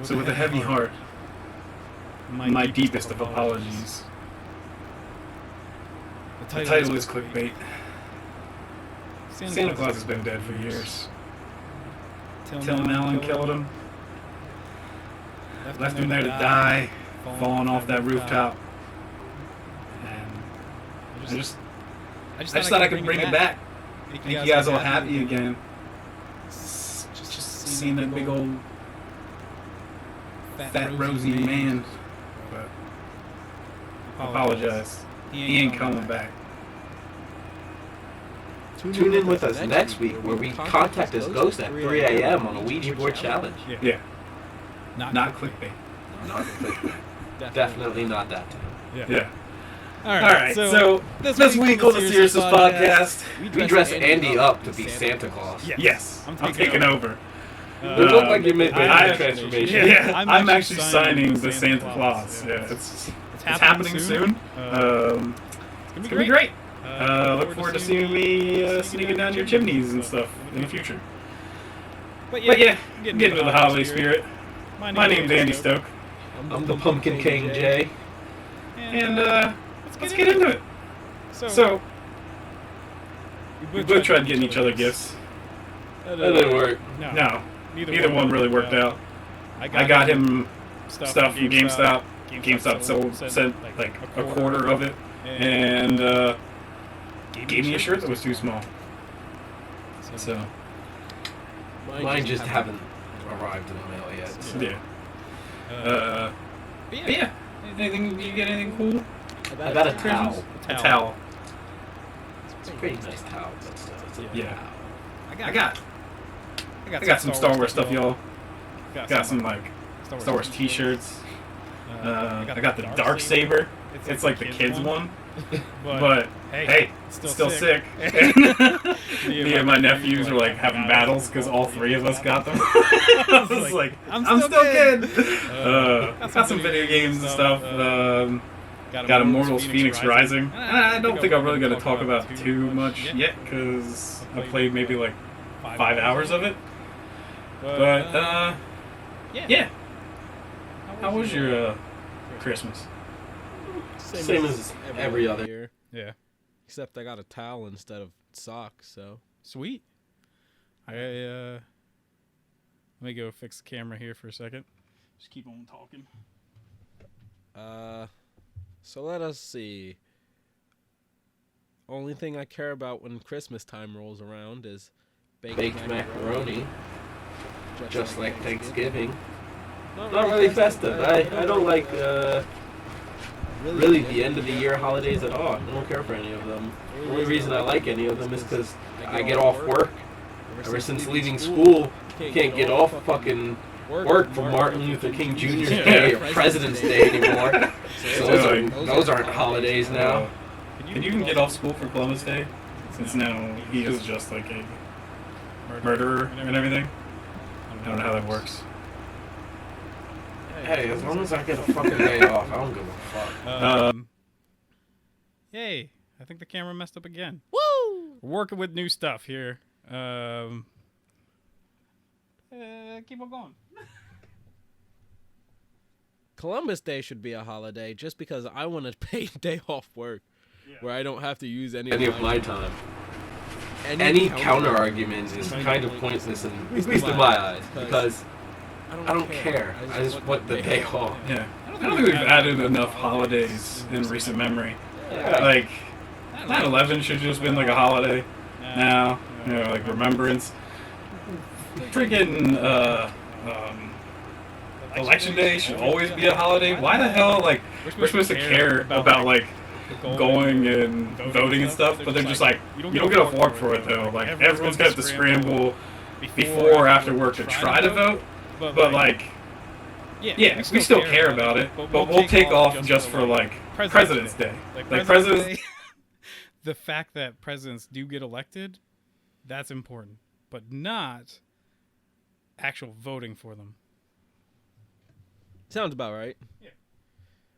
So with a heavy heart, my deepest of apologies. The title is clickbait. Santa Claus has been dead for years. Tim Allen killed him. Left him there to die, falling off that rooftop. And I just thought I could bring it back. Make you guys all happy again. Just seeing that big old fat rosy man. But I apologize. He ain't coming back. Tune in with us next week where we contact his ghost at 3 a.m. on a Ouija board challenge. Yeah. Not clickbait. Not clickbait. Definitely not that time. Yeah. All right. So this week on the Seriousness podcast, we dress Andy up to be Santa Claus. Yes. I'm taking over. It looked like you made a transformation. Yeah. I'm actually signing the Santa Claus. Yeah. It's happening soon. It's gonna be great. Look forward to seeing me sneaking down your chimneys and stuff in the future. But yeah, getting into the holiday spirit. My name's Andy Stoke. I'm the Pumpkin King Jay. And let's get into it. So we both tried getting each other gifts. That didn't work. No, neither one really worked out. I got him stuff from GameStop. GameStop sent like a quarter of it, and gave me a shirt that was too small. So mine just haven't arrived in the mail yet. So. Yeah. But yeah. Anything? You get anything cool? I got a towel. A towel. It's a pretty nice towel. But yeah. I got some Star Wars stuff, y'all. Got some like Star Wars T-shirts. I got the Dark Saber. It's like the kids one. But hey, still sick. Me and my nephews are like having battles because all three of us got them. I was like, I'm still good. Got some video games and stuff. Got Immortals Phoenix Rising. I don't think I'm really going to talk about too much yet because I played maybe like 5 hours of it. But yeah. How was your Christmas? Same as every other year. Yeah. Except I got a towel instead of socks, so sweet. Let me go fix the camera here for a second. Just keep on talking. So let us see. Only thing I care about when Christmas time rolls around is baked macaroni. Just like Thanksgiving. Not really festive. I don't like really the end of the year holidays at all. I don't care for any of them. The only reason I like any of them is because I get off work. Ever since leaving school, you can't get off fucking work for Martin Luther King Jr.'s Day or President's Day anymore. So those aren't holidays now. Can you even get off school for Columbus Day? Since now he is just like a murderer and everything. I don't know how that works. Hey, as long as I get a fucking day off, I don't give a fuck. Yay! I think the camera messed up again. Woo! We're working with new stuff here. Keep on going. Columbus Day should be a holiday just because I want to pay a day off work where I don't have to use any of my time. Any counter argument is kind of pointless, at least in my eyes, because I don't care. I just want the day off. Yeah. I don't think we've added enough holidays in recent memory. Yeah. Like, 9/11 should have just been like a holiday now. You know, like Remembrance. Freaking, Election Day should always be a holiday. Why the hell, like, we're supposed to care about, like, going and voting and stuff, but they're just like, you don't get off work for it, though. Like, everyone's got to scramble before or after work to try to vote. But like, yeah, we still care about it, but we'll take off just for like President's Day. Like President's Day. The fact that presidents do get elected, that's important, but not actual voting for them. Sounds about right. Yeah.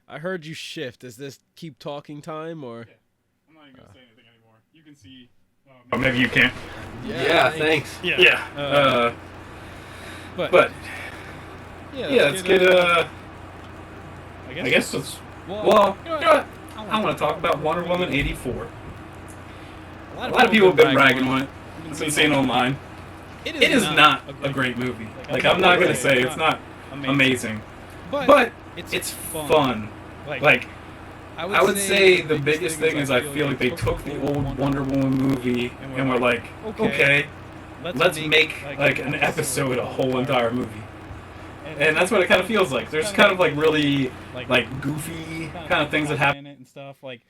I heard you shift. Is this keep talking time or? Yeah. I'm not even gonna say anything anymore. You can see. Oh, maybe you can. Yeah, thanks. Yeah. But let's get I guess it's well. You know what? I want to talk about Wonder Woman 84. A lot of people have been ragging on it. I've been seeing online. It is not a great movie. Like, I'm not gonna say it's not amazing, but it's fun. Like, I would say the biggest thing is I feel like they took the old Wonder Woman movie and were like, okay, let's make like an episode a whole entire movie. And that's what it kind of feels like. There's kind of like really like goofy kind of things that happen in it and stuff. Like,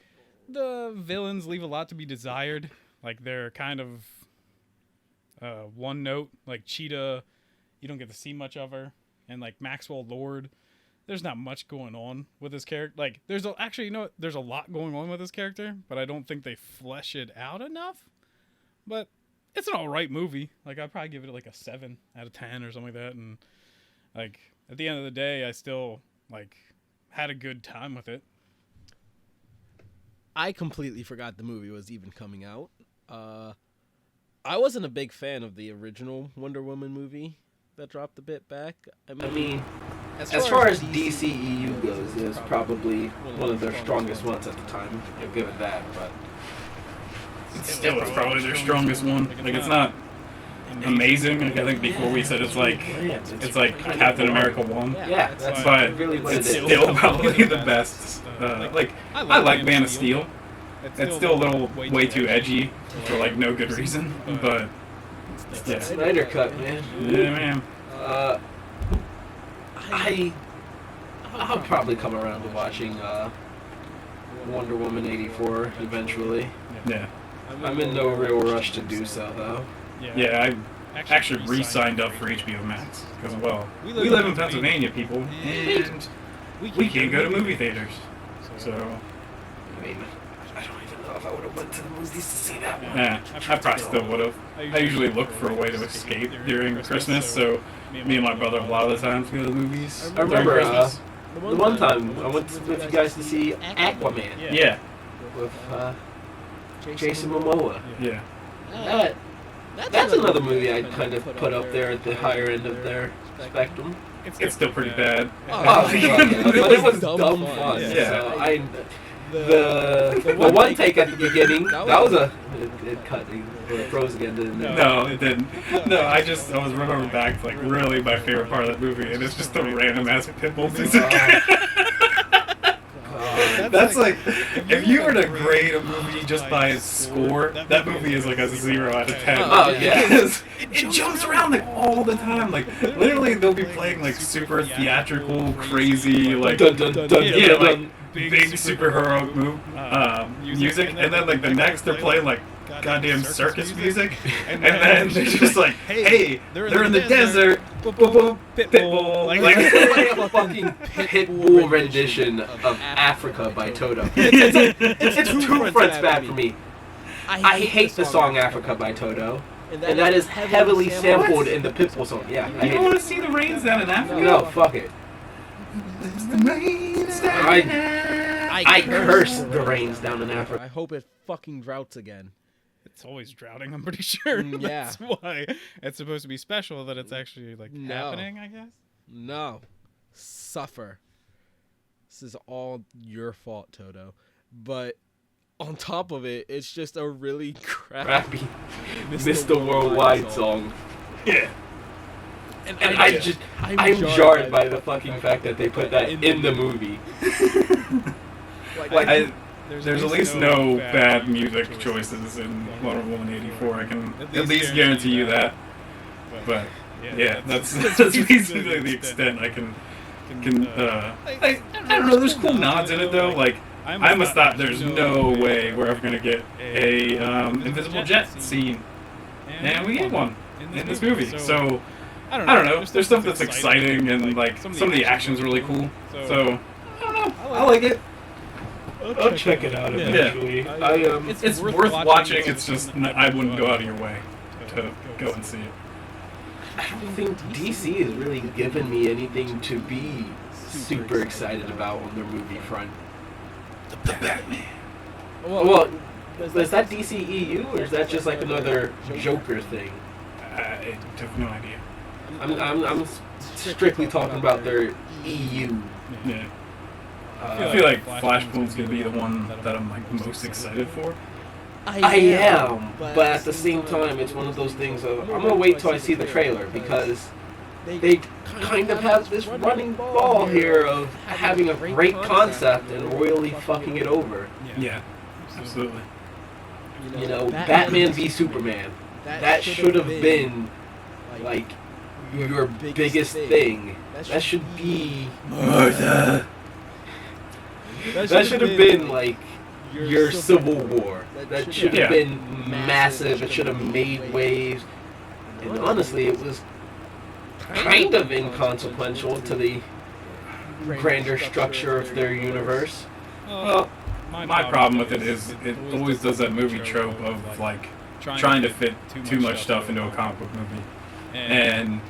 the villains leave a lot to be desired. Like, they're kind of one note. Like Cheetah, you don't get to see much of her, and like Maxwell Lord, there's not much going on with his character. Like, there's there's a lot going on with his character, but I don't think they flesh it out enough. But it's an alright movie. Like, I'd probably give it like a 7 out of 10 or something like that. And like, at the end of the day, I still like had a good time with it. I completely forgot the movie was even coming out. I wasn't a big fan of the original Wonder Woman movie that dropped a bit back. I mean as far as DCEU goes, it was probably one of their strongest ones at the time. I'll give it that, but still it's probably their strongest one. Like, it's not amazing. Like, I think before we said it's like Captain America 1. yeah, that's But really what it's it is. still probably the best. Like, I like Man of Steel. It's still a little way too edgy for like no good reason, but yeah. Snyder Cut, man. Yeah, man. I'll probably come around to watching Wonder Woman 84 eventually. Yeah. I'm in no real rush to do so, though. Yeah, I actually re-signed up for HBO Max because, well, we live in Pennsylvania, people, and we can't go to movie theaters. So, I mean, I don't even know if I would have went to the movies to see that one. yeah, I probably still would have. I usually look for a way to escape during Christmas, so me and my brother a lot of the times go to the movies. I remember during Christmas. the one time I went with you guys to see Aquaman Yeah, with Jason Momoa. yeah. That's another movie I'd kind of put up there at the higher end of their spectrum. It's still pretty bad. Oh, yeah, but it was dumb fun. Yeah. So the one take at the beginning, that was it cut. It froze again, didn't it? No, it didn't. No, I was remembering back to like really my favorite part of that movie, and it's just the random ass Pitbull music. That's like, if you were to grade a movie just by its score, that movie is like a 0 out of 10. Oh, yeah. Because it jumps around like all the time. Like, literally, they'll be playing like super theatrical, crazy, like, Dun, dun, dun, dun, yeah, dun, like dun. big superhero music, and then like the next they're playing like goddamn circus music, and then they're just like, hey, they're in the desert, Pitbull, like Play a fucking Pitbull rendition of Africa by Toto. It's two fronts bad for me. I hate the song Africa by Toto, and that is heavily sampled in the Pitbull song. Yeah, I You hate don't want it. to see the rains down in Africa? No, fuck it. I curse the rains down in Africa. I hope it fucking droughts again. It's always drowning, I'm pretty sure. Yeah. That's why it's supposed to be special that it's actually like No. happening, I guess. No. Suffer. This is all your fault, Toto. But on top of it, it's just a really crappy Mr. Worldwide song. Yeah. And I'm jarred by the fucking fact that they put that in the movie. There's at least no bad music choices in Wonder Woman 84. I can at least guarantee you that. But yeah, that's basically the extent I can. I don't know. There's cool nods in it though. Like, I almost thought there's no way we're ever gonna get a invisible jet scene, and we get one in this movie. So I don't know. There's stuff that's exciting, and like some of the action's really cool. So I don't know. I like it. I'll check it out eventually. It's worth watching. It's just I wouldn't go out of your way to go and see it. I don't think DC has really given me anything to be super excited about on their movie front. The Batman. Well, is that DCEU or is that just like another Joker thing? I have no idea. I'm strictly talking about their EU. Yeah. I feel like Flashpoint's gonna be the one that I'm like most excited for. I am, but at the same time, it's one of those things of I'm gonna wait till I see the trailer because they kind of have this running ball here of having a great concept and royally fucking it over. Yeah, absolutely. You know, Batman v Superman. That should have been like your biggest thing. That should be. That should have been like your Civil War. That should have been massive. It should have made waves. And honestly, it was kind of inconsequential to the grander structure of their universe. Well, my problem with it is it always does that movie trope of like trying to fit too much stuff into a comic book movie and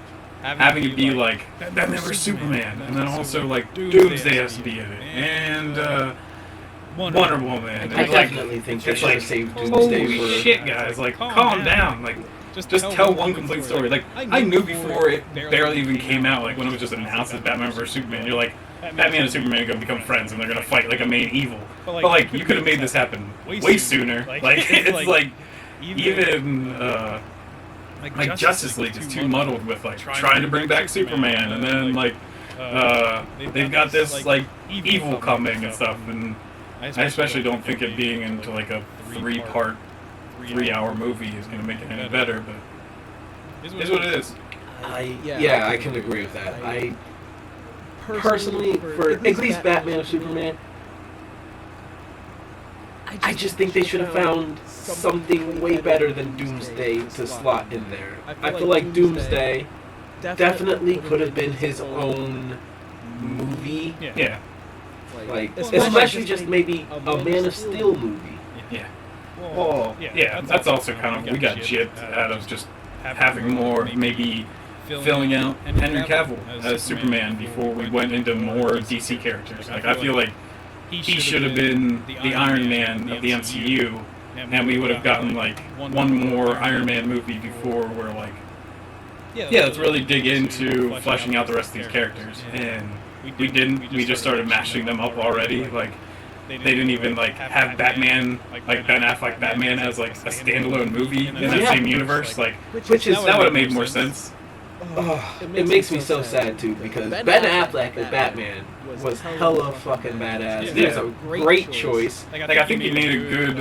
having to be like Batman vs Superman, and then also like Doomsday has to be in it, and Wonder Woman. I definitely think they should have saved Doomsday holy for shit, guys! Like, calm down. Like, just tell one complete story. Like, I knew before it barely even came out. Like when it was just announced as Batman vs Superman, you're like, Batman and Superman are gonna become friends and they're gonna fight like a main evil. But like, you could have made this happen way sooner. Like, it's like even. Like Justice League is too muddled with like trying to bring back Superman, and then like they've got this like evil coming and stuff, and I especially don't think it being into like a 3-part, 3-hour movie is going to make it any better, but it is what it is. Yeah, I can agree with that. I personally, for at least Batman or Superman, I just think they should have found something way better than Doomsday to slot in there. I feel like Doomsday definitely could have been his own movie. Yeah. Like, especially just maybe a Man of Steel movie. Yeah. Well, yeah, that's also kind of, we got gypped out of just having more, maybe filling out Henry Cavill as Superman before we went into more DC characters. Like, I feel like he should have been the Iron Man of the MCU, and we would have gotten like one more Iron Man movie before we're like, let's really dig into fleshing out the rest of these characters. And we didn't. We just started mashing them up already. Like, they didn't even like have Batman, like Ben Affleck Batman as like a standalone movie in that same universe. Like, that would have made more sense. It makes me so sad too because Ben Affleck as Batman was hella fucking badass. It was a great choice. Like, I think he made a good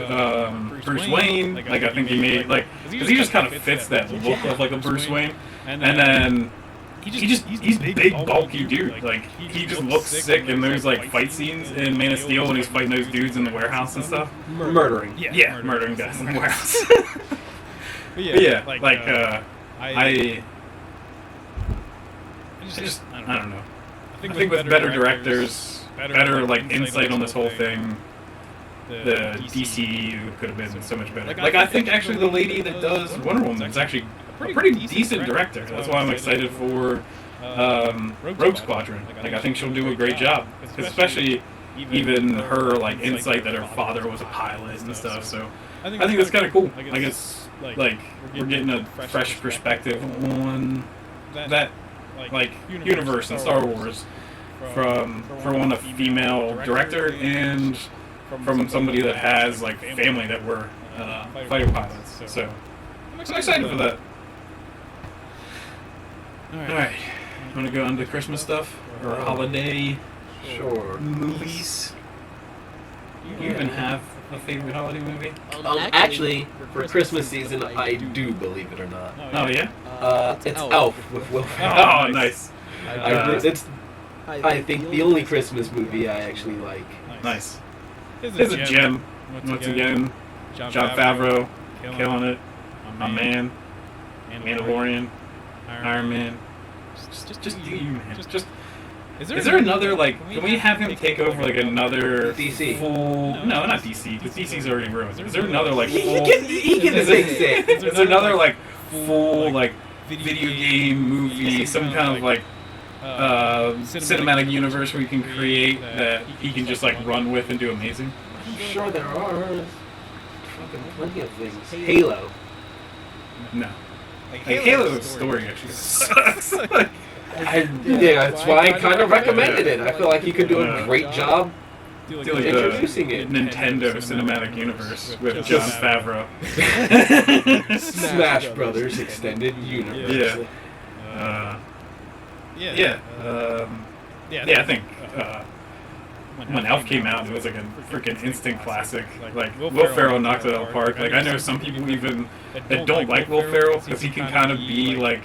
Bruce Wayne. Like, I think he made like, because he just kind of fits that look of like a Bruce Wayne. And then he's a big bulky dude. Like, he just looks sick. And there's like fight scenes in Man of Steel when he's fighting those dudes in the warehouse and stuff. Murdering. Yeah, murdering guys in the warehouse. But yeah, I don't know. I think with better directors, better like insight on this whole thing, the DCU could have been so much better. Like, I think actually the lady that does Wonder Woman is actually a pretty decent director. That's why I'm excited for Rogue Squadron. Like, I think she'll do a great job, especially even her like insight that her father was a pilot and stuff. So I think that's kind of cool. Like, it's like we're getting a fresh perspective on that like universe and Star Wars from a female director and from somebody that has like family that were fighter pilots. So I'm excited for that. Alright, want to go on to Christmas stuff or holiday movies? Do you even have a favorite holiday movie? Actually, for Christmas season, I do, believe it or not. Oh yeah? It's Elf with Will Ferrell. Oh, nice. It's, I think, the only Christmas movie I actually like. Nice. It's a gem. Once again, Jon Favreau, killing it. My man. Mandalorian. Iron Man. Just you, man. Just. Is there another, like, can we have him take over, like, another DC. full... No, not DC, because DC's already ruined. Is there another, like, full... He can fix it. Is there another, like, full, like, video game, movie, some kind of, like, cinematic universe where you can create that he can just, like, run with and do amazing? I'm sure there are. Fucking plenty of things. Halo. No. Like, Halo's story actually sucks. Yeah, that's why I kind of recommended it. I feel like he could do a great job introducing it. Nintendo Cinematic Universe with Jon Favreau. Smash Brothers Extended Universe. Yeah. I think when Elf came out, it was like a freaking instant classic. Like Will Ferrell knocked it out of the park. Like I know some people even that don't like Will Ferrell because he can kind of be like,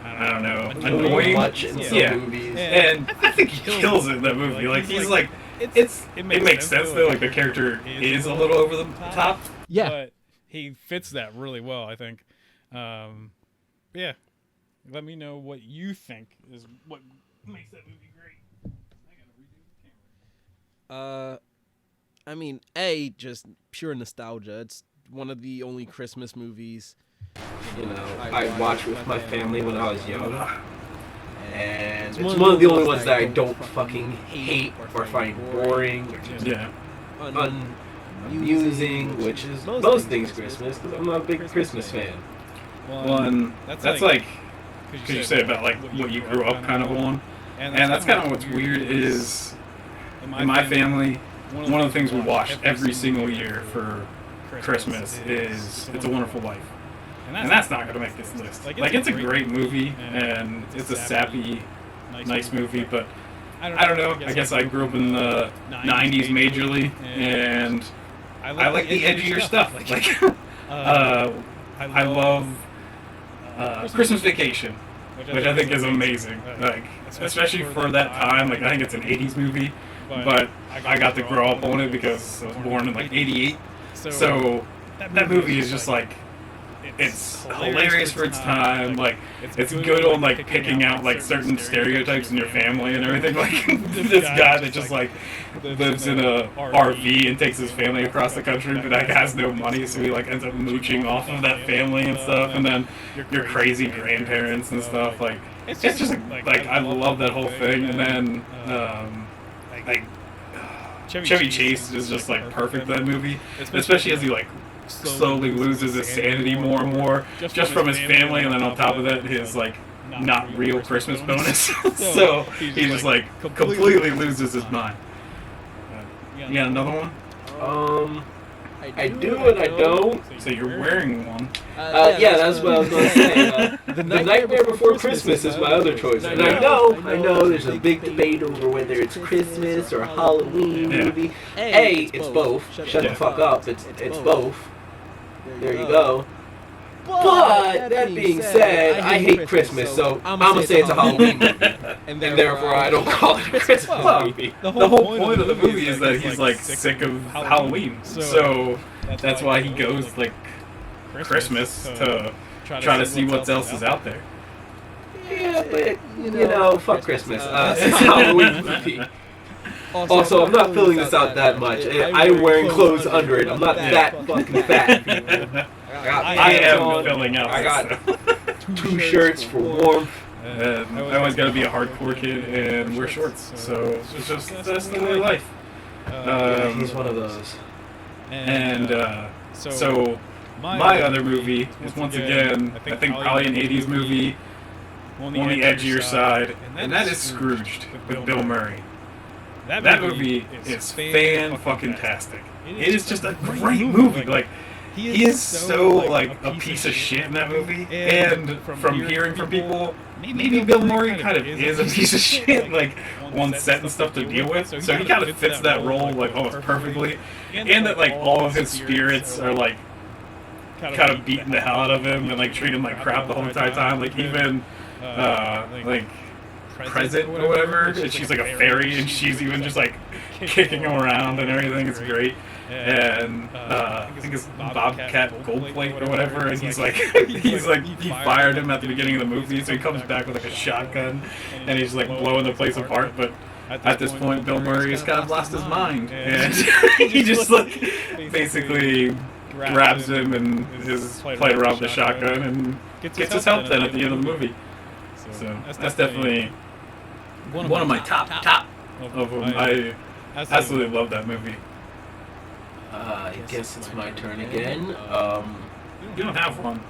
I don't know, annoying. Much in some movies. And I think he kills it in that movie. Like he's like, it makes sense though. Like the character is a little over the top. Yeah. But he fits that really well, I think. Yeah. Let me know what you think is what makes that movie great. I gotta redo the camera. I mean, just pure nostalgia. It's one of the only Christmas movies, I watched with my family when I was young. And it's one of the only ones that I don't fucking hate or find boring or just unamusing, which is most things Christmas, because I'm not a big Christmas fan. Well, and that's like, because you say about like what you grew up kind of on, and that's kind of what's weird is in my family, one of the things we watch every single year for Christmas is It's a Wonderful Life. And that's not going to make this list. Like, it's a great movie, and it's a sappy, nice movie, but I don't know. I guess I grew up in the 90s majorly, and I like the edgier stuff. Like, I love Christmas Vacation, which I think is amazing. Like, especially for that time. Like, I think it's an 80s movie, but I got to grow up on it because I was born in like 88. So that movie is just like, it's hilarious for its time. Like, it's good on like picking out like certain stereotypes in your family and everything. Like this guy that just like lives in a RV and takes his family across the country, but like has no money, so he like ends up mooching off of that family and stuff. And then your crazy grandparents and stuff. Like it's just like I love that whole thing. And then like Chevy Chase is just like perfect in that movie, especially as he like slowly loses his sanity more and more just from his family, and then on top of that his like not real Christmas bonus. So he just like completely loses his mind. You got another one? I do and I don't. So you're wearing one. Yeah, that's what I was going to say. The Nightmare Before Christmas is my other choice. And I know there's a big debate over whether it's Christmas or a Halloween movie. It's both. Shut the fuck up. It's both. There you go. But that being said, I hate Christmas, so I'm gonna say it's a Halloween movie, and therefore I don't call it a Christmas movie. The whole point of the movie is that he's like sick of Halloween, so that's why he goes like Christmas to try to see what else is out there. Yeah, but fuck Christmas. It's a Halloween movie. Also, I'm not filling this out that much. I'm wearing clothes under it. I'm not that fucking fat. I am filling out. I got 2 shirts for warmth. And I always got to be a hardcore kid and wear shorts. So it's just that's the way of life. He's one of those. And so my other movie is once again, I think probably an 80s movie on the edgier side, and that is Scrooged with Bill Murray. That movie is fan-fucking-tastic. It is just a great movie. Like, he is so, like, a piece of shit in that movie. And from hearing from people, maybe Bill Murray kind of is a piece of shit, like, on set and stuff to deal with. So he kind of fits that role, like, almost perfectly. And that, like, all of his spirits are, like, kind of beating the hell out of him and, like, treat him like crap the whole entire time. Like, even, like... Present or whatever, and she's like a fairy, and she's even just like kicking him around and everything. It's great. And I think it's Bobcat Goldplate or whatever, and he's like he fired him at the beginning of the movie, so he comes back with like a shotgun, and he's like blowing the place apart. But at this point, Bill Murray has kind of lost his mind, and he just like basically grabs him and is playing around with the shotgun and gets his help then at the end of the movie. So that's definitely one of my top of them. I absolutely love that movie. I guess it's my turn again. You don't have one.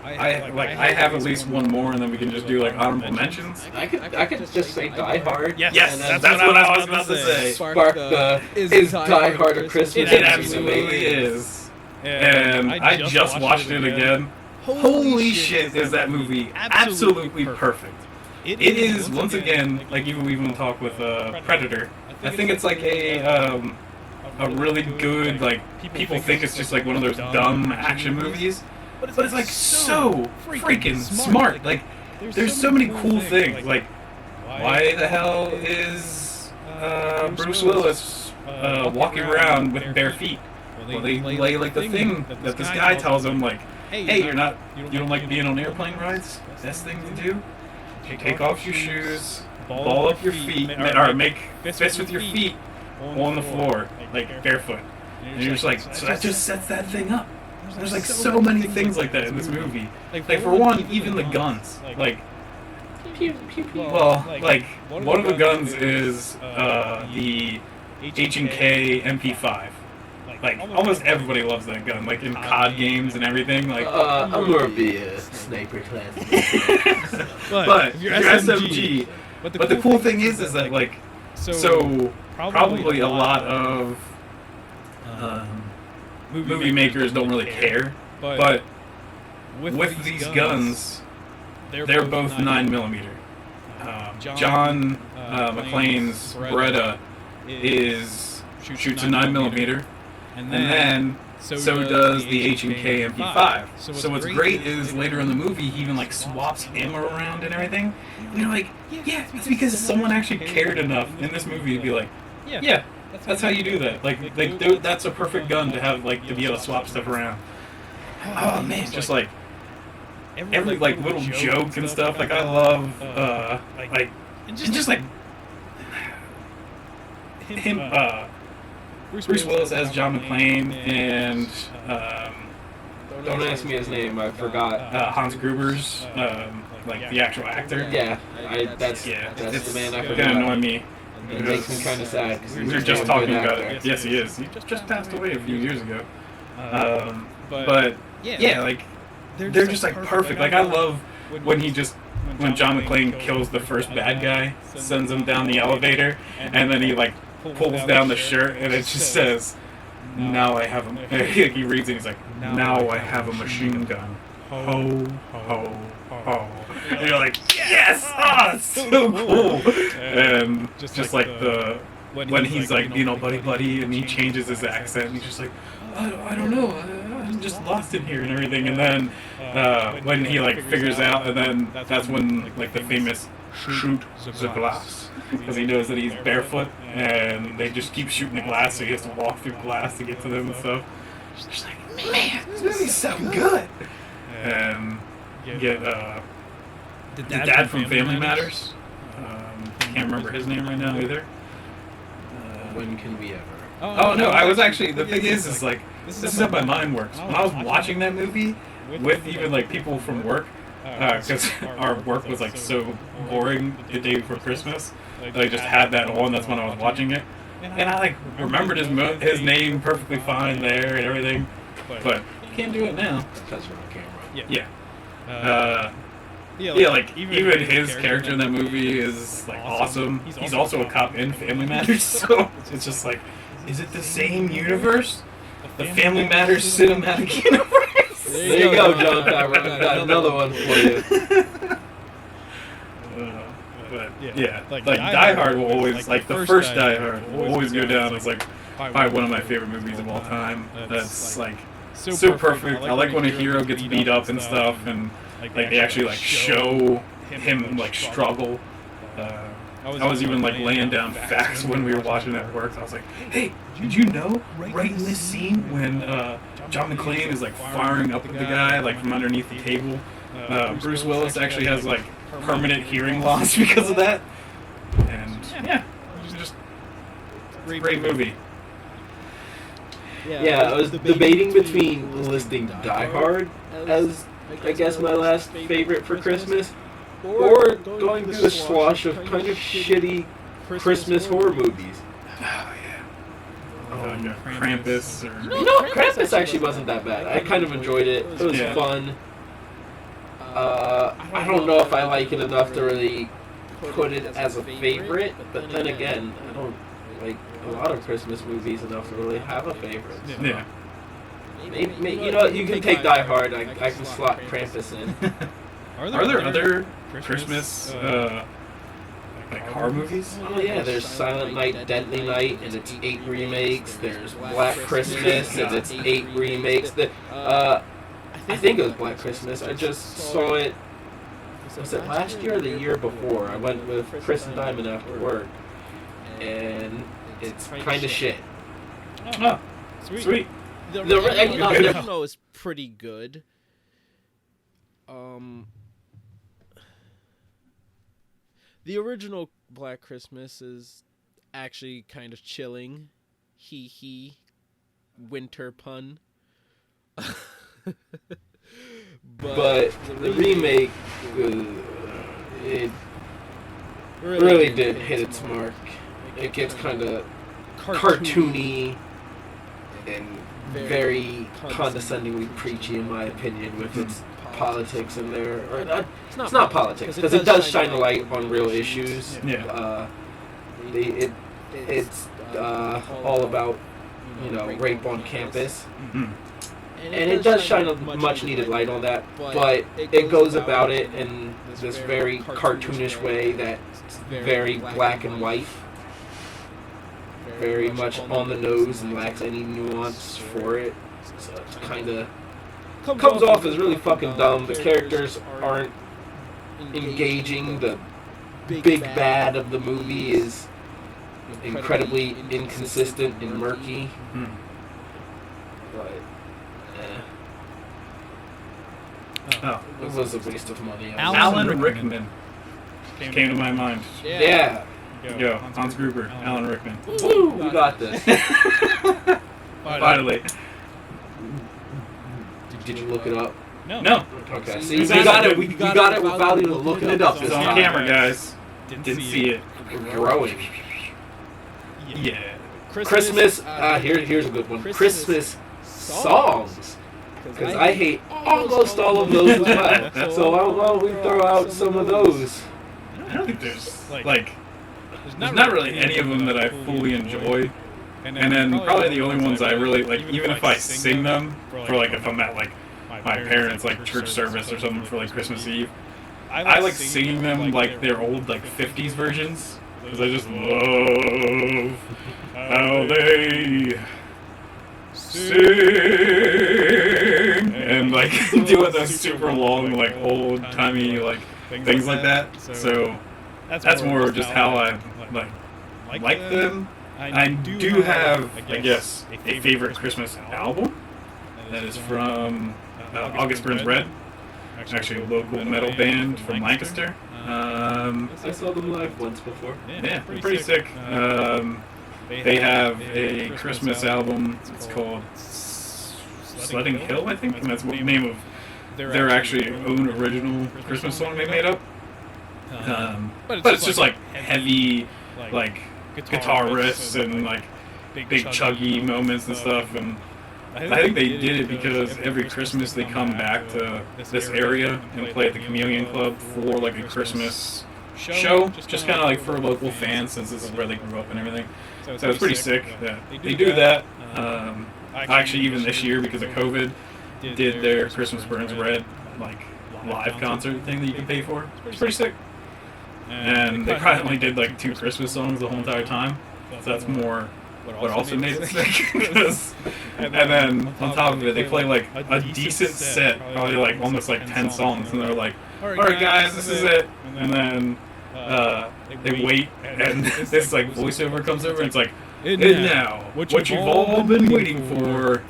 I have at least one more, and then we can just do like honorable mentions. I could just say Die Hard. Yes, That's what I was about to say. Spark is Die Hard a Christmas It movie? absolutely is. And I just watched it again. Holy shit, is that movie absolutely perfect. It is, once again, like you even talk with Predator, I think it's like a really good, like, people think it's just like one of those dumb action movies, but it's like so freaking smart. Like, there's so many cool things. Like, why the hell is Bruce Willis walking around with bare feet? Well, they lay like the thing that this guy tells him, like, hey, you don't like being on airplane rides? Best thing to do? Take off your shoes, ball up your feet, or make fists with your feet on the floor, like barefoot. And you're just like, so that just sets that thing up. There's like so many things like that in this movie. Like for one, even the guns. Like, well, like one of the guns is the H&K MP5. Like almost everybody loves that gun. Like in COD games and everything. Like I'm more of a sniper class. But your SMG. But the cool thing is that like so probably a lot of movie makers don't really care. But with these guns, they're both 9mm. John McClane's Beretta shoots a 9mm. And then so does the H&K MP5. So what's great is later in the movie he even like swaps ammo around and everything. And you're like, yeah, it's because someone actually cared enough in this movie to be like, yeah, that's how you do that. Like that's a perfect gun to have, like, to be able to swap stuff around. Oh man, just like every like little joke and stuff. Like I love like and just like him. Bruce Willis as John McClane, and don't ask me his name, I forgot. Hans Gruber's like the actual actor. Yeah, that's the man I forgot. It's gonna annoy me. It makes me kind of sad because we're just talking about it. Yes, he is. He just passed away a few years ago. But yeah, like they're just like perfect. Like I love when John McClane kills the first bad guy, sends him down the elevator, and then he like pulls down the shirt and it just says, "Now I have a." He reads it. He's like, "Now I have a machine gun." Ho ho ho! And you're like, "Yes! Ah, it's so cool!" And just like when he's like, you know, buddy, and he changes his accent, and he's just like, I don't know, I'm just lost in here and everything. And then when he like figures out, and then that's when like the famous shoot the glass, because he knows that he's barefoot and they just keep shooting the glass, so he has to walk through glass to get to them and stuff. Just like, man, this movie's so good. And get the dad from Family Matters. Can't remember his name right now either. When can we ever? Oh no, I was actually, the thing is like, this is how my mind works. When I was watching that movie with even like people from work, because our work was like so boring the day before Christmas, that I just had that on. That's when I was watching it, and I like remembered his name perfectly fine there and everything, but you can't do it now. Because we're on camera. Yeah. Yeah, like even his character in that movie is like awesome. He's also a cop in Family Matters, so it's just like, is it the same universe? The Family Matters cinematic universe? There you go, John Favreau. I've got another one for you. But yeah, like Die Hard will always, like the first Die Hard will always go down as like probably one of my favorite movies of all time. That's like so perfect. I like when a hero gets beat up and stuff, and like they actually like show him like struggle. I was even like laying down facts when we were watching at work. I was like, "Hey, did you know right in this scene when John McClane is like firing up at the guy like from underneath the table, Bruce Willis actually has like permanent hearing loss because of that?" And yeah, it was just a great movie. Yeah, I was debating between listing Die Hard as, I guess, my last favorite for Christmas, or going through the swash of kind of shitty Christmas horror movies. Oh yeah. Krampus or... You know, Krampus actually wasn't that bad. I kind of enjoyed it. It was fun. I don't know if I like it enough to really put it as a favorite, but then again, I don't like a lot of Christmas movies enough to really have a favorite. So. Yeah. Maybe, you know, you can take Die Hard. I can slot Krampus in. Are there other Christmas like horror movies? Oh yeah, there's Silent Night, Deadly Night, and it's 8 remakes. There's Black Christmas, and it's 8 remakes. I think it was Black Christmas. I just saw it. Was it last year or the year before? I went with Chris and Diamond after work, and it's kind of shit. Oh, sweet. The original is pretty good. The original Black Christmas is actually kind of chilling. Hee. Winter pun. But the remake, it really did hit its mark. It gets kind of cartoony and very condescendingly preachy, in my opinion, with its politics in there. Or not, it's not politics, because it does shine a light on real issues. Yeah. It's all about, you know, rape on campus. Mm-hmm. And it does shine a much-needed light on that, but it goes about it in this very cartoonish way that's very black and white, very much on the nose and lacks any nuance for it. So it's kind of comes off as really fucking dumb. The characters aren't engaging. The big bad of the movie is incredibly inconsistent and murky. Mm. But Oh, it was a waste of money. Alan Rickman came to my mind. Yeah. Yo, Hans Gruber, Alan Rickman. Woo, we got this. Finally. Did you look it up? No. Okay. See, we got it. We got it without even looking it up. It's on camera, guys. Didn't see it. We're growing. Yeah. Christmas. Here's a good one. Christmas songs. Because I hate almost all of those as well. So how about we throw out some of those? I don't think there's there's not really any of them that I fully enjoy. And then probably the only ones I really like, even if I sing them for like if I'm at like my parents' like church service or something for like Christmas Eve, I like singing them like their old like 50s versions because I just love how they sing and like doing those super long like old timey like things like that. So that's more just how I like them. I do have, I guess, a favorite Christmas album that is from August Burns Red, actually a local metal band from Lancaster. I saw them live once before. Yeah, pretty sick. They have a Christmas album. It's called Sledding Hill, I think, and that's the name of their actually own original Christmas song they made up. But it's just like heavy, like guitar riffs and like big chuggy moments and stuff. And I think they did it because every Christmas they come back to this area and play at the Chameleon Club for like a Christmas show, just kind of like for local fans since this is where they grew up and everything. So it's pretty sick that they do that. Actually, even this year because of COVID, did their Christmas Burns Red like live concert thing that you can pay for. It's pretty sick. And they probably only did like 2 Christmas songs the whole entire time. So that's more what also made it sick. And then on top of it, they play like a decent set, probably like almost like 10 songs, and they're like, "Alright guys, this is it." And then they wait, and this like voiceover comes over, and it's like, "And now, what you've all been waiting for."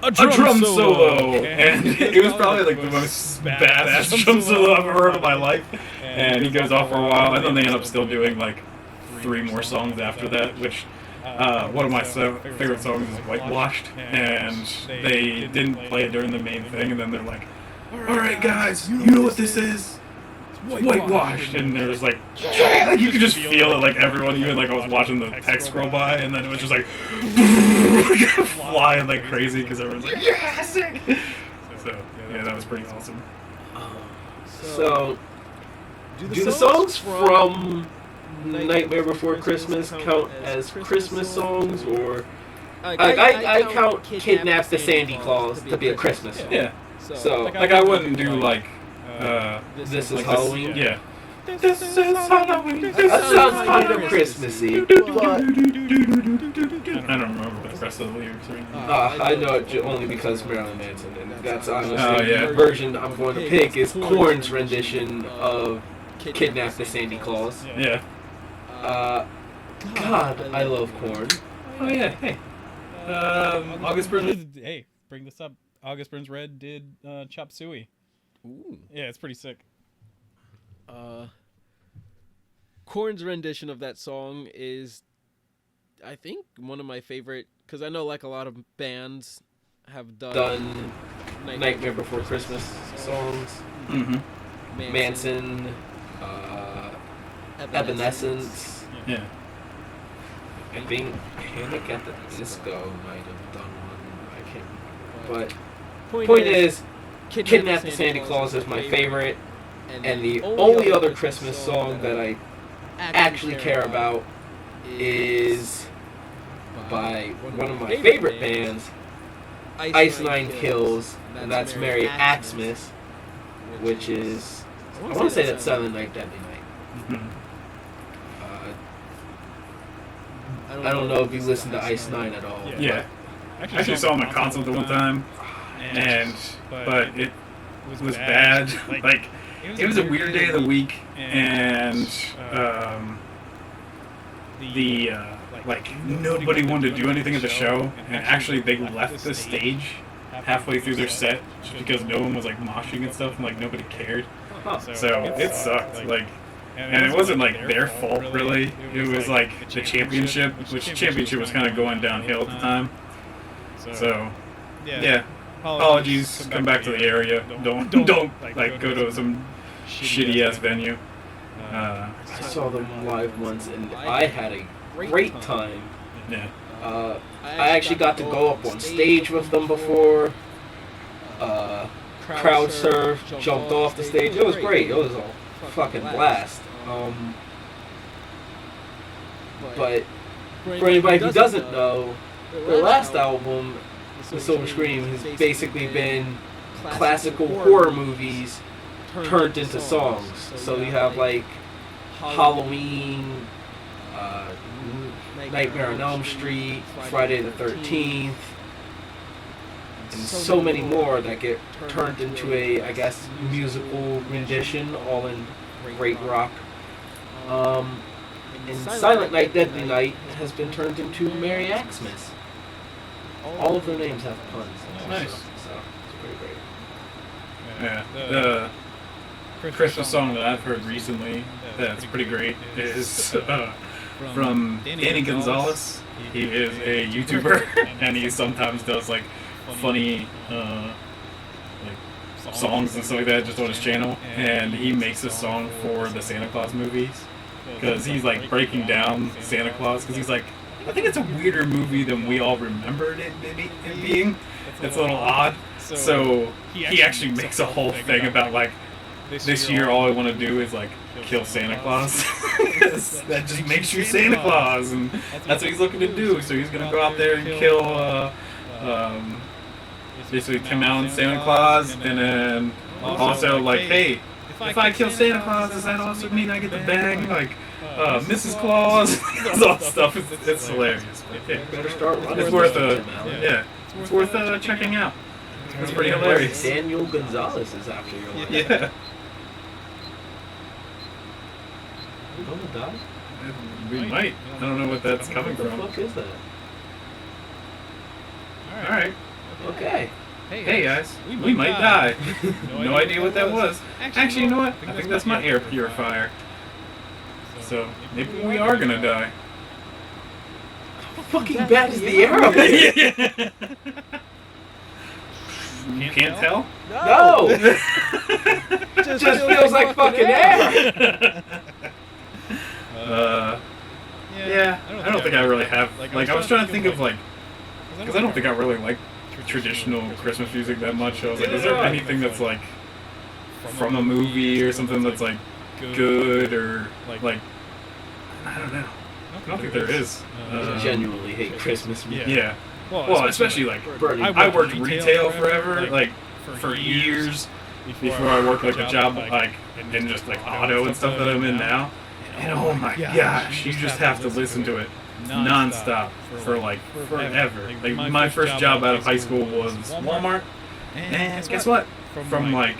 A drum solo! And it was probably like the most badass drum solo I've ever heard in my life. And he goes off for a while, and then they end up still doing like 3 more songs after that, which one of my favorite songs is Whitewashed, and they didn't play it during the main thing, and then they're like, "Alright guys, you know what this is? Whitewashed." And there's like you could just feel it, like everyone, even like I was watching the text scroll by, and then it was just like flying like crazy because everyone's like, "Yeah, sick!" So yeah, that was pretty awesome. So, do the songs from Nightmare Before Christmas count as Christmas songs, or I count Kidnap the Sandy Claus to be a Christmas song. Yeah. So, Like I wouldn't do like This is like Halloween. Yeah. This is Halloween. That sounds kind of Christmassy, but I don't remember what the rest of the lyrics are. I know it only because Marilyn Manson, and that's honestly yeah. the version I'm going to pick is Korn's rendition of Kidnap the Sandy Claus. Yeah. God, I love Korn. Oh yeah. Hey. August Burns. Hey, bring this up. August Burns Red did Chop Suey. Ooh. Yeah, it's pretty sick. Korn's rendition of that song is, I think, one of my favorite, because I know like a lot of bands have done Nightmare Before Christmas songs. Mm-hmm. Manson, Evanescence. Yeah. I think Panic at the Disco might have done one. I can't. But point is, Kidnap the Sandy Claus is my favorite, and the only other Christmas song that I actually care about is by one of my favorite bands, Ice Nine Kills, and that's Merry Xmas, which is, I want to say that's Silent Night, Deadly Night. Mm-hmm. I don't know if you listen to Ice Nine at all. Yeah. I actually saw him at concert the one time, but it was bad. Like, it was a weird day of the week, and nobody wanted to do anything at the show, and actually they left the stage halfway through their set just because no one was like moshing and stuff, and like nobody cared. So it sucked. Like, and it wasn't like their fault really. It was like the championship, which championship was kind of going downhill at the time. So yeah. Apologies. Come back to the area. Don't like go to some shitty ass venue. I saw them live once, and I had a great time. Yeah. I actually got to go up on stage with them before. Crowd surfed, jumped off the stage. It was great. It was a fucking blast. But for anybody who doesn't know, their last album, The Silver Scream, has basically been classical horror movies turned into songs. So you have like Halloween, Nightmare on Elm Street, Friday the 13th, and so many more that get turned into a, I guess, musical rendition, all in great rock. And Silent Night, Deadly Night has been turned into Merry Xmas. All of their names have puns. Nice. So it's pretty great. Yeah. The Christmas song that I've heard recently that's pretty great is from Danny Gonzalez. He is a YouTuber, and he sometimes does like funny like songs and stuff like that just on his channel. And he makes a song for the Santa Claus movies because he's like breaking down Santa Claus because he's like, I think it's a weirder movie than we all remembered it being. It's a little odd. So he actually makes a whole thing about like, this year all I want to do is like kill Santa Claus. That just makes you Santa Claus, and that's what he's looking to do. So he's gonna go out there and kill, basically Tim Allen Santa Claus, and then also like, hey, if I kill Santa Claus, does that also mean I get the bag? Like, Mrs. Claus, all that stuff. It's hilarious. Yeah. Better start running. It's worth it's worth checking out. It's pretty hilarious. Daniel Gonzalez is after your life. Yeah. You gonna die? We might. I don't know what that's coming What from. the fuck is that? Alright. Okay. Hey guys, we might die. No idea what that was. Actually, you know what? I think that's my air purifier. So, maybe we are gonna die. How fucking bad is the air up there? You can't tell? No! Just feels like fucking air! Yeah, I don't think I really have. Like, I was trying to think of, like, because I don't think I really like traditional Christmas music that much. I was like, is there anything that's, like, from a movie or something that's like good or like I don't know. I don't think there is. I genuinely hate Christmas music. Yeah. Well, especially like I worked retail forever, like for years before I worked like a job like in just like auto and stuff that I'm in now. And oh my gosh, you just have to listen to it non-stop for like forever. Like my first job out of high school was Walmart, and guess what? From like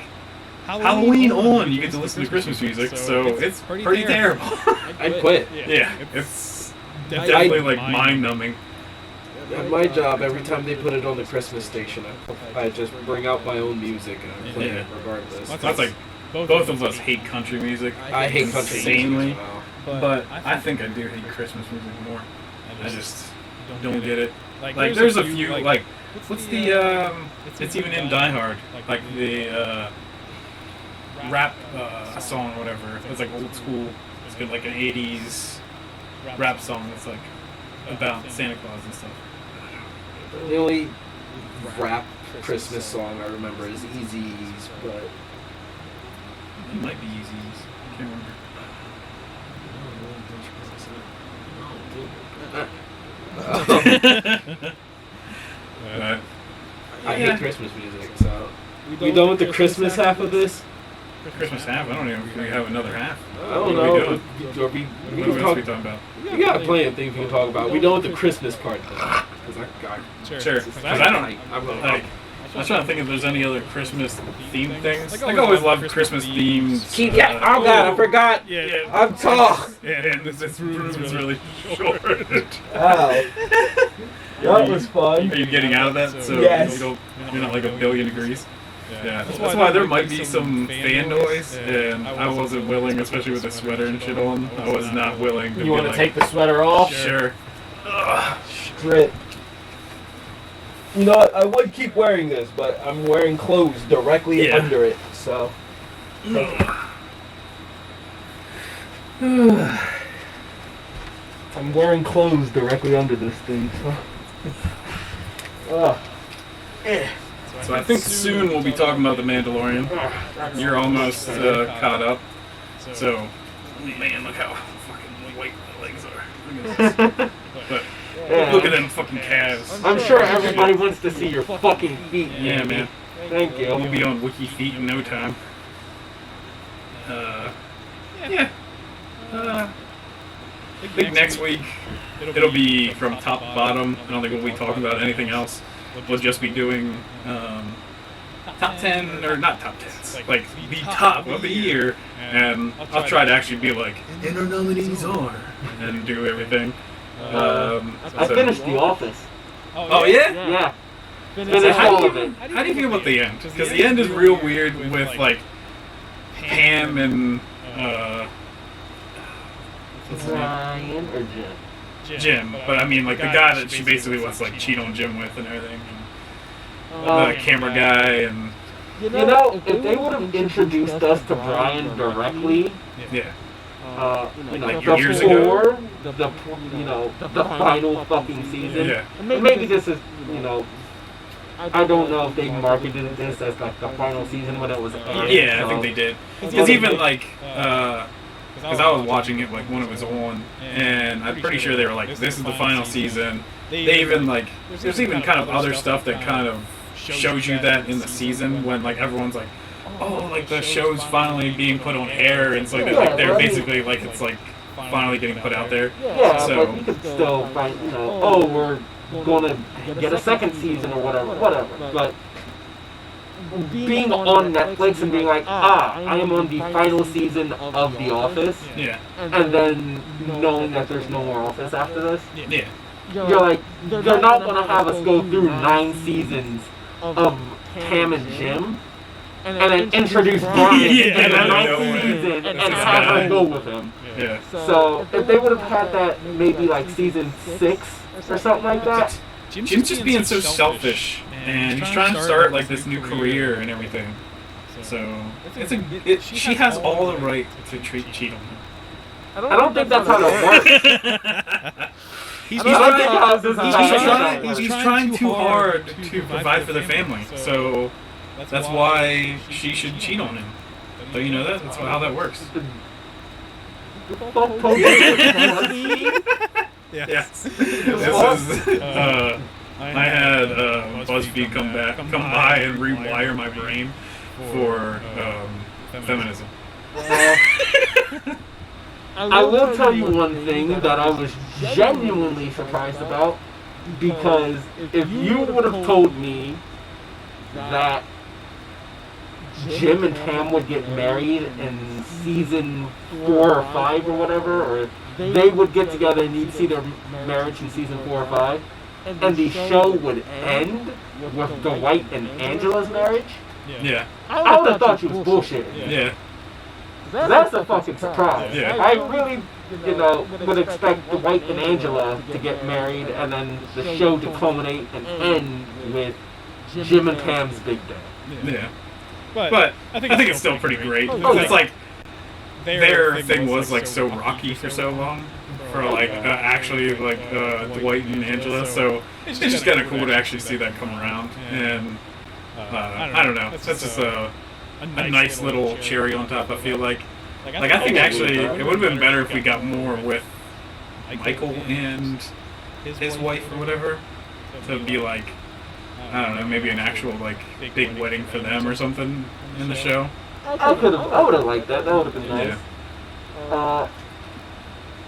Halloween on, you get to listen to Christmas music, so it's pretty terrible. I'd quit. Yeah, it's definitely like mind-numbing. At my job, every time they put it on the Christmas station, I just bring out my own music and I play it regardless. That's like both of us hate country music. I hate country insanely, music. but I think I do hate Christmas music more. I just don't get it. Like there's a few like what's the it's even in Die Hard, like the rap song or whatever. It's like old school. It's good, like an '80s rap song that's like about Santa Claus and stuff. The only rap Christmas song I remember is Eazy's, but it might be Eazy's. I can't remember. I hate Christmas music, so we done with the Christmas half of this? Christmas half? I don't even think we have another half. I don't know. What are we doing? What else are we talking about? We got plenty of things we can talk about. We done with the Christmas part though. Sure. Because I don't like. I was trying to think if there's any other Christmas themed things. I always love Christmas themed. Oh god, I forgot. Yeah. I'm tall. Yeah, this room's really short. Wow. That was fun. Are you getting out of that? So yes. you're not like a billion degrees? Yeah. That's why there might be some fan noise, and I wasn't willing, especially with the sweater and shit on. I was not willing to. You want to take the sweater off? Sure. Shit. You know what? I would keep wearing this, but I'm wearing clothes directly under it, so. I'm wearing clothes directly under this thing, so. So I think soon we'll be talking about The Mandalorian. You're almost caught up. So, man, look how fucking white my legs are. But look at them fucking calves. I'm sure everybody wants to see your fucking feet. Yeah, man. Thank you. We'll be on Wiki Feet in no time. Yeah. I think next week it'll be from top to bottom. I don't think we'll be talking about anything else. We'll just be doing top 10, or not top 10s, like the top of the year, and I'll try to actually be like, and our nominees are, and do everything. I finished The Office. Oh yeah? Yeah. So how do you feel about the end? Because the end is real weird with like Pam and what's his name? Ryan or Jim? Jim, but I mean like the guy that she basically wants to like cheat on Jim with and everything. And the camera guy and. You know, if they would have introduced us to Brian directly, like years ago, the final fucking season. Yeah. Maybe this is, I don't know if they marketed this as like the final season when it was aired. Yeah, I think they did. Because even like, because I was watching it like when it was on, and I'm pretty sure they were like, "This is the final season." They even like, there's even kind of other stuff that kind of shows you that in the season when like everyone's like, "Oh, like the show's finally being put on air," and so like they're basically like it's like finally getting put out there. Yeah, so but you could still find, oh, we're gonna get a second season or whatever. But being on Netflix and being like, I am on the final season of The Office, and then knowing that there's no more Office after this, you're like, they're not gonna have us go through 9 seasons of Pam and Jim, and then introduce Brian in the 9th season and have her go with him. Yeah. So if they would have had that maybe like season 6 or something like that. Jim's just being so selfish, and he's trying to start like this new career and everything. So she has all the right to cheat on him. I don't think that's how that works. He's trying too hard to provide for the family, so that's why she should cheat on him. So you know that? That's how that works. Yes. This is. I had BuzzFeed come by and rewire my brain for feminism. I will tell you one thing that I was genuinely surprised about, because if you would have told me that Jim and Tam would get married in season 4 or 5 or whatever, or they would get together and you'd see their marriage in season 4 or 5, and the show would end with Dwight and Angela's marriage, Yeah. I would have thought you was bullshit. Yeah. That's a fucking surprise. Yeah. I really, would expect Dwight and Angela to get married and then the show to culminate and end with Jim and Pam's big day. Yeah. But I think it's still pretty great. It's like their thing was like so rocky for so long. For like actually like Dwight and Angela, so it's just kind of cool to actually see that come around. And I don't know. That's just a nice little cherry on top. I feel like I think actually it would have been better if we got more with Michael and his wife or whatever, to be like, I don't know, maybe an actual like big wedding for them or something in the show. I would have liked that. That would have been nice. Yeah.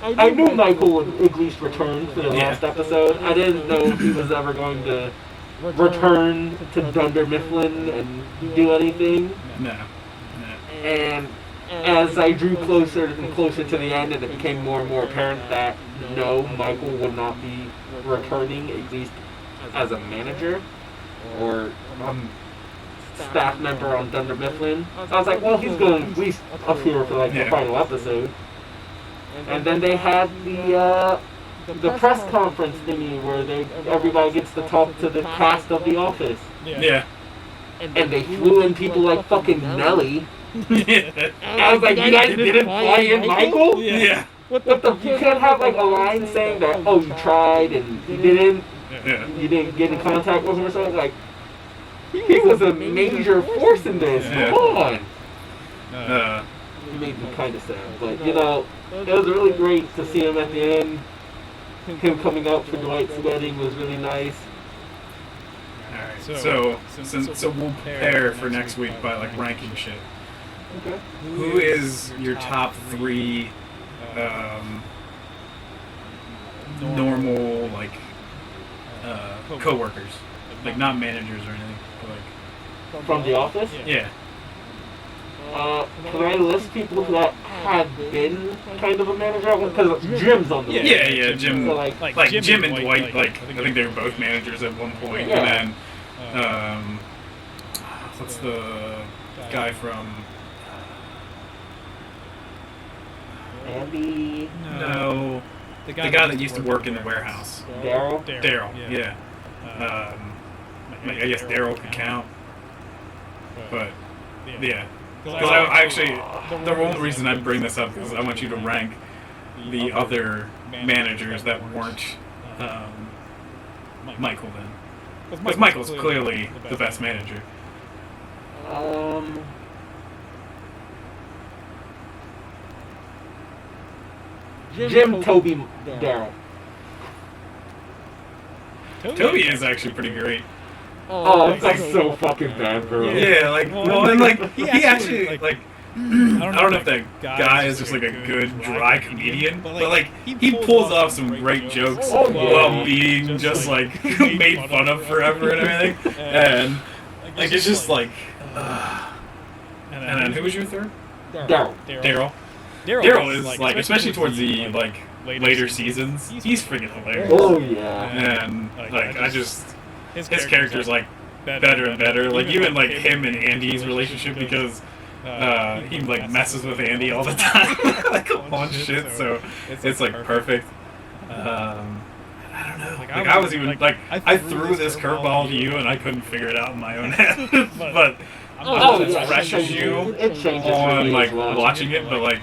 I knew Michael would at least return for the last episode. I didn't know if he was ever going to return to Dunder Mifflin and do anything. No. And as I drew closer and closer to the end, and it became more and more apparent that no, Michael would not be returning, at least as a manager or staff member on Dunder Mifflin. I was like, well, he's going to at least appear for like the final episode. And then they had the press conference thingy where everybody gets to talk to the cast of The Office. Yeah. And they flew in people like fucking Nelly. I was like, you guys didn't fly in Michael? Yeah. What the? You can't have like a line saying that, oh, you tried and you didn't get in contact with him or something. Like, he was a major force in this. Come on. He made me kind of sad, but it was really great to see him at the end. Him coming out for Dwight's wedding was really nice. Alright, so we'll prepare for next week by like ranking shit. Okay. Who is your top 3 normal like co-workers? Like not managers or anything, but like from The Office? Yeah. Can I list people that had been kind of a manager? Because Jim's on the list. Yeah, Jim. So like Jim and Dwight, like I think they were both managers at one point. Yeah. And then, what's the guy from? Andy? No. The guy that used to work in the warehouse. Daryl? Daryl, yeah. I guess Daryl could count. But, yeah. Because I actually, the only reason I bring this up is I want you to rank the other managers that weren't Michael then. Because Michael's clearly the best manager. Jim, Toby, Daryl. Toby is actually pretty great. Oh, it's like so fucking bad, bro. Yeah, like, and like, he actually, like, I don't know if that guy is just like a good dry comedian, but like, he pulls off some great jokes while being just like made fun of forever and everything. And like, it's just like, and then who was your third? Daryl. Daryl is like, especially towards the like later seasons, he's freaking hilarious. Oh yeah. And like, I just. His character's like better and better. Like even like him and Andy's relationship, because he like messes with Andy all the time, like on shit. So it's like perfect. I don't know. Like I was even like I threw this curveball to you and I couldn't figure it out in my own head. But it refreshes you on like watching it. But like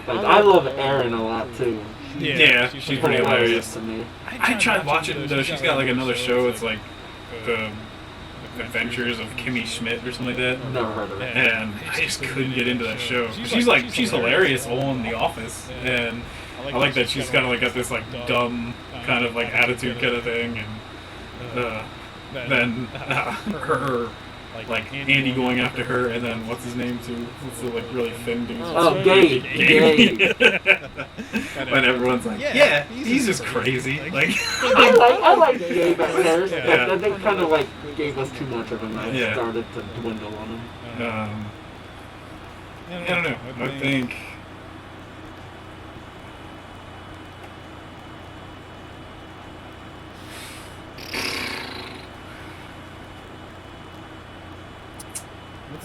I love Erin a lot too. Yeah, she's pretty hilarious to me. I tried watching though. She's got like another show. It's like the Adventures of Kimmy Schmidt or something like that. Never heard of it. And I just couldn't get into that show. She's hilarious on The Office, and I like that she's kind of like got this like dumb kind of like attitude kind of thing, and then her like Andy going after her, and then what's his name too? What's the like really thin dude? Oh, Gabe. When everyone's like, yeah, he's just crazy. Like I like Gabe at first. Yeah. But they kind of like gave us too much of him. I Yeah. started to dwindle on him. I don't know. I think.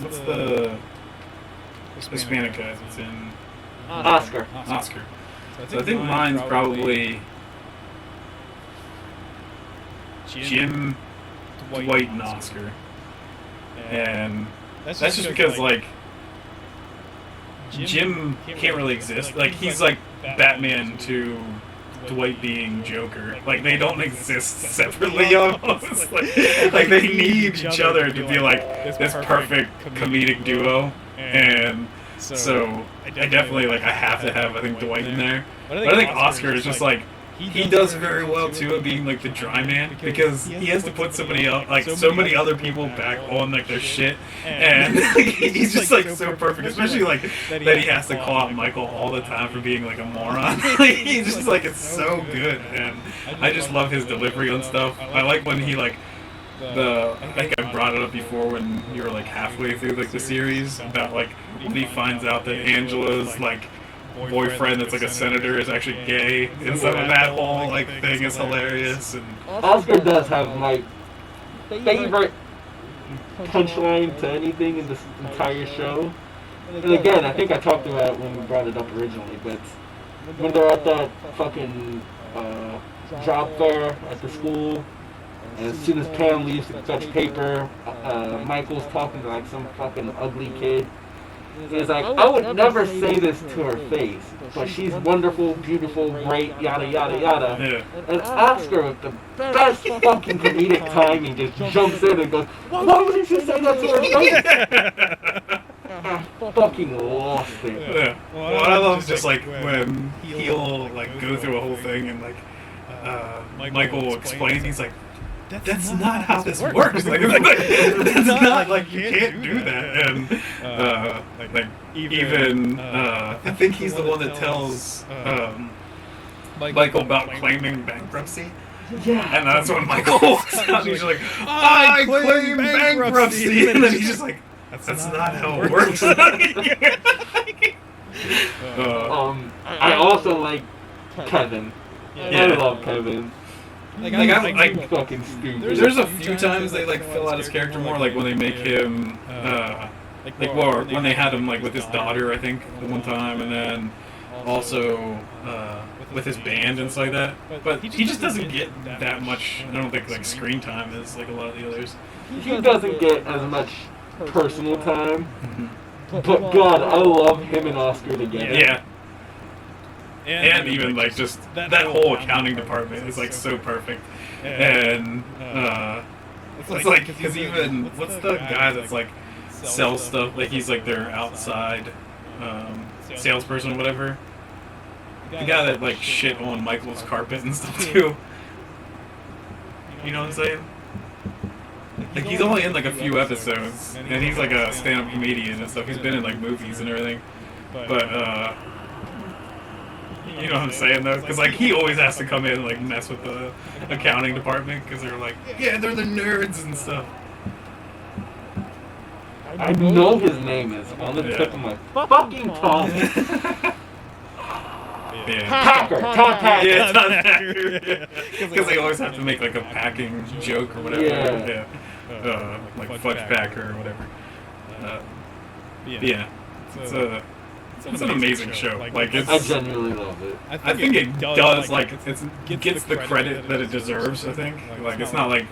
What's the Hispanic guy that's in Oscar. Oscar? So I think mine's probably Jim, Dwight, and Oscar. And that's just because like Jim can't really exist. Like he's like Batman to Dwight being Joker. Like they don't exist separately almost. Like they need each other to be like this perfect comedic duo. And so I definitely like I have to have I think Dwight in there. But I think Oscar is just like he does very well too at being like the dry man because he has to put somebody else like so many other people back on like their shit, and he's just like so perfect, especially like that he has to call out Michael all the time for being like a moron. Like he's just like it's so good, and I just love his delivery on stuff. I like when he like I think I brought it up before when you were like halfway through like the series about like when he finds out that Angela's like boyfriend that's like a senator is actually gay, and some of that whole like thing is hilarious. And Oscar does have my favorite punchline to anything in this entire show. And again, I think I talked about it when we brought it up originally, but when they're at that fucking job fair at the school, and as soon as Pam leaves to fetch paper, Michael's talking to like some fucking ugly kid. He's like, I would never say this to her face, but she's wonderful, beautiful, great, yada yada yada. yeah. And Oscar with the best fucking comedic timing just jumps in and goes, why wouldn't you say that to her face? I fucking lost it. Yeah. Well, I love just like when he'll like go through a whole thing and like Michael will explain. He's like, that's not how this works. Like that's not like you can't do that. And like even I think he's the one that tells Michael about claiming bankruptcy. Yeah. And that's when Michael walks out. He's like, I claim bankruptcy. And then he's just like, that's not how it works. I also like Kevin. I love Kevin. Like Fucking stupid. there's a few times they like fill out his character more, like when they make him like or when they had him like with his daughter, I think, the one time, and then also with his band and stuff like that. But he just doesn't get that much. I don't think like screen time as like a lot of the others. He doesn't get as much personal time, but God, I love him and Oscar together. Yeah. And even like just that whole accounting department is like so perfect. And it's like because even what's the guy that's like sells stuff, like he's like their outside salesperson or whatever. The guy that like shit on Michael's carpet and stuff too. You know what I'm saying? Like he's only in like a few episodes, and he's like a stand-up comedian and stuff. He's been in like movies and everything, but you know what I'm saying though? Because like he always has to come in and like mess with the accounting department because they're like, yeah, they're the nerds and stuff. I know his name is on the tip of my fucking tongue. Yeah. Packer, Tom Packer. Yeah, it's not Packer. Because they always have to make like a packing joke or whatever. Yeah. Like fudge packer or whatever. Yeah. It's an amazing show. Like it's. I genuinely love it. I think it does like it gets the credit that it deserves. I think like it's not like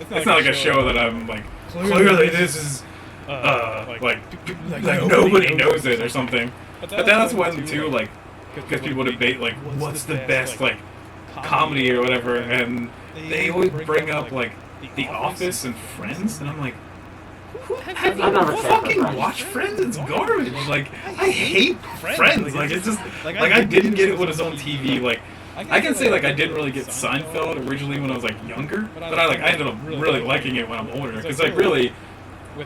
a show that I'm like clearly this is like nobody knows it or something. But that's when too like because people debate like what's the best like comedy or whatever, and they always bring up like The Office and Friends, and I'm like, Have you never fucking Friends. watched Friends? It's garbage. Like, I hate Friends. Like, it's just like I didn't get it when it was on TV. Like, I can say like I didn't really get Seinfeld originally when I was like younger, but I ended up really liking it when I'm older because like really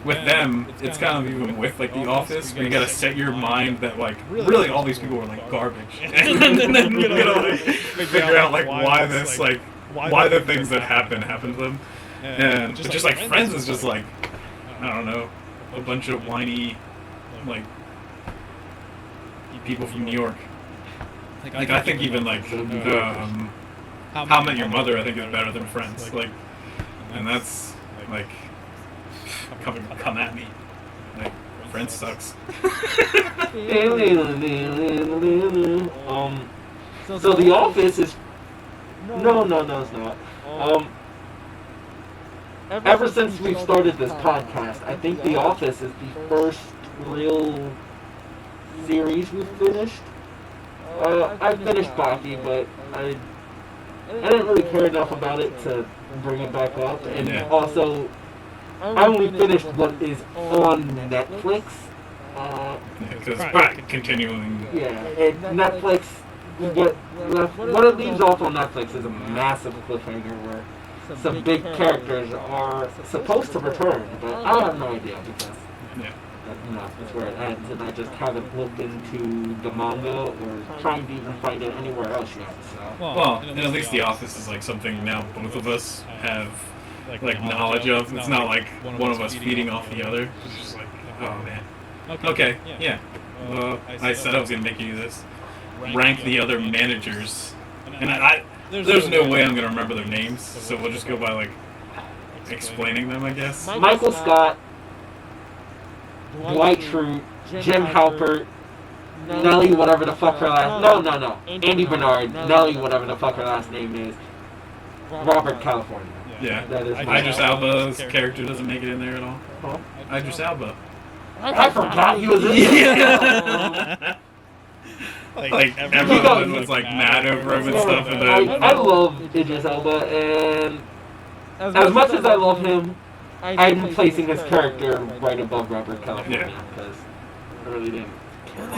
with them it's kind of even with like The Office where you gotta set your mind that like really all these people were like garbage and then you gotta like figure out like why this like why the things that happen to them and just like Friends is just like I don't know a bunch of whiny like people from New York. Like I think even like How I Met Your Mother I think is better than Friends. Like, and that's like come at me. Like Friends sucks. So The Office is no, it's not. Ever since we've started this podcast, I think The Office is the first real series we've finished. I finished Baki, but I didn't really care enough about it to bring it back up. And also, I only finished what is on Netflix. Because continuing. Yeah, and Netflix, what it leaves off on Netflix is a massive cliffhanger where some big characters are supposed to return, but I have no idea because that's where it ends, and I just haven't looked into the manga or trying to even find it anywhere else yet. So. Well, and at least The Office is like something now both of us have like knowledge of. It's not like one of us feeding off the other. It's just like, oh man. Okay, yeah. Well, I said I was gonna make you do this. Rank the other managers, and there's no way I'm gonna remember their names, so we'll just go by like explaining them, I guess. Michael Scott, Dwight Schrute, Jim Halpert, Nelly, whatever the fuck her last... No. Andy Bernard, Nelly, whatever the fuck her last name is. Robert California. Yeah. That is Idris Elba's character doesn't make it in there at all. Huh? Idris Elba. I forgot he was in there. Like everyone was like mad over him and stuff. And then I love Idris Elba, and as much as I love him, I'm placing his character right above Robert California because I really didn't.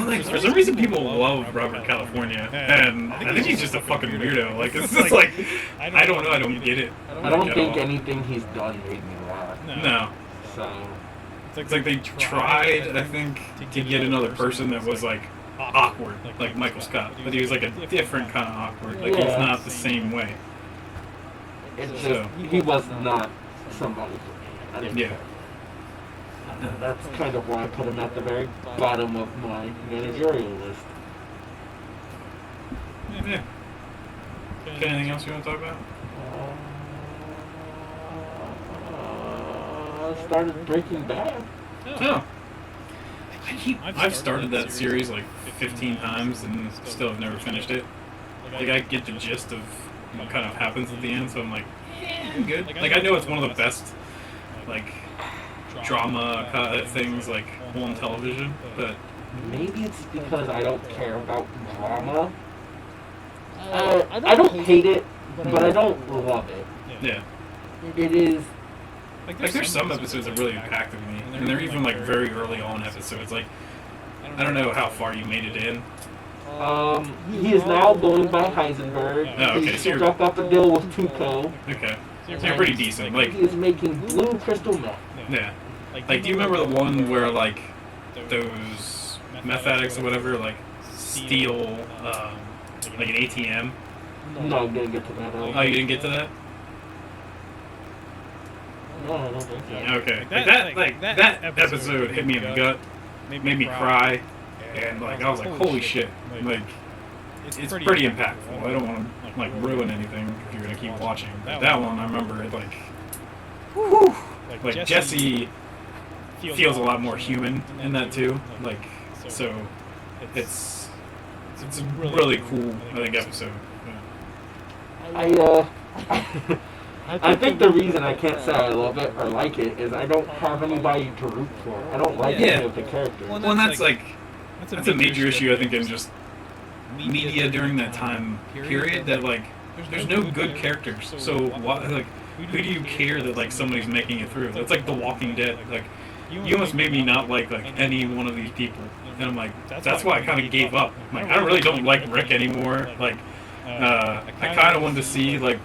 Like, for some reason, people love Robert California, and I think he's just a fucking weirdo. Like, it's just like, I don't know, I don't get it. I don't think anything he's done made me laugh. No. So it's like they tried, I think, to get another person that was like awkward, like Michael Scott, but he was like a different kind of awkward. Like, he's not the same way. It's just, he was not somebody for me. I didn't care. That's kind of why I put him at the very bottom of my managerial list. Yeah. Anything else you want to talk about? I started Breaking Bad. Oh. I've started that series like 15 times and still have never finished it. Like, I get the gist of what kind of happens at the end, so I'm like, yeah, I'm good. Like, I know it's one of the best, like, drama kind of things like on television, but maybe it's because I don't care about drama. I don't hate it, but I don't love it. Yeah. It is. Like there's some episodes that really impacted me, and they're even like very early on episodes. Like I don't know how far you made it in. He is now going by Heisenberg. Oh, okay, He so struck up a deal with Tuco. Okay, so you're pretty decent. Like he is making blue crystal meth. Yeah. Like, do you remember the one where, like, those meth addicts or whatever, like, steal, like, an ATM? No, I didn't get to that. Oh, you didn't get to that? No, I don't think so. Okay. That episode hit me in the gut, made me cry, and, like, I was like, holy shit. Like, it's pretty impactful. I don't want to, like, ruin anything if you're going to keep watching. But that one, I remember it, like, whew. Like, Jesse feels a lot more human in that too. Like, so it's a really cool, I think, episode. Yeah. I think the reason I can't say I love it or like it is I don't have anybody to root for. I don't like any of the characters. Well, and that's a major issue, I think, in just media during that time period. That like, there's no good characters. So why, like, who do you care that like somebody's making it through? That's like The Walking Dead. Like you almost made me not like any one of these people, and I'm like, that's why I kind of gave up. I'm like, I really don't like Rick anymore. Like I kind of wanted to see like